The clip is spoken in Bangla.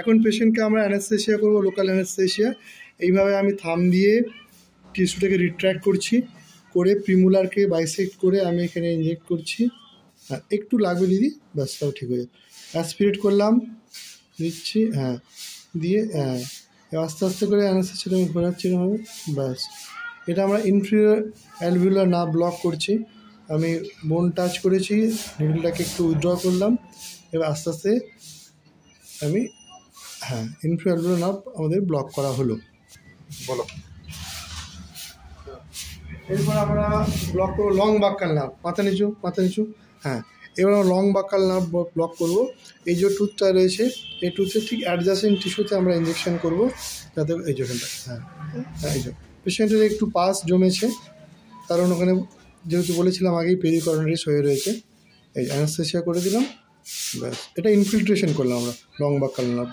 এখন পেশেন্টকে আমরা অ্যানেস্থেশিয়া করবো, লোকাল অ্যানেস্থেশিয়া। এইভাবে আমি থাম দিয়ে টিস্যুটাকে রিট্র্যাক্ট করছি, করে প্রিমুলারকে বাইসেক্ট করে আমি এখানে ইনজেক্ট করছি। হ্যাঁ, একটু লাগবে দিদি, ব্যাস তাও ঠিক হয়ে যাবে। অ্যাসপিরেট করলাম, দিচ্ছি, হ্যাঁ, দিয়ে হ্যাঁ আস্তে আস্তে করে অ্যানেস্থেশিয়াটা আমি ঘোরাচ্ছি এরকমভাবে, ব্যাস। এটা আমরা ইনফিরিয়র অ্যালভিউলার নার্ভ ব্লক করছি। আমি বোন টাচ করেছি, নিডলটাকে একটু উইথড্র করলাম, এবার আস্তে আস্তে আমি হ্যাঁ ইনফিরিয়র অ্যালভিউলার নার্ভ আমাদের ব্লক করা হলো। বলো। এরপর আমরা ব্লক করবো লং বাক্কাল নার্ভ, মাথা নিচু, মাথা নিচু। হ্যাঁ, এবার আমরা লং বাক্কাল নার্ভ ব্লক করবো। এই যে টুথটা রয়েছে, এই টুথের ঠিক অ্যাডজাসেন্ট টিস্যুতে আমরা ইঞ্জেকশন করবো, যাতে এই যেখানটা, হ্যাঁ হ্যাঁ, এই যে পেশেন্টের একটু পাস জমেছে, কারণ ওখানে যেহেতু বলেছিলাম আগেই পেরিকরনারিস হয়ে রয়েছে। এই অ্যানেস্থেশিয়া করে দিলাম, ব্যাস। এটা ইনফিল্ট্রেশন করলাম আমরা লং বাক্কাল নার্ভ।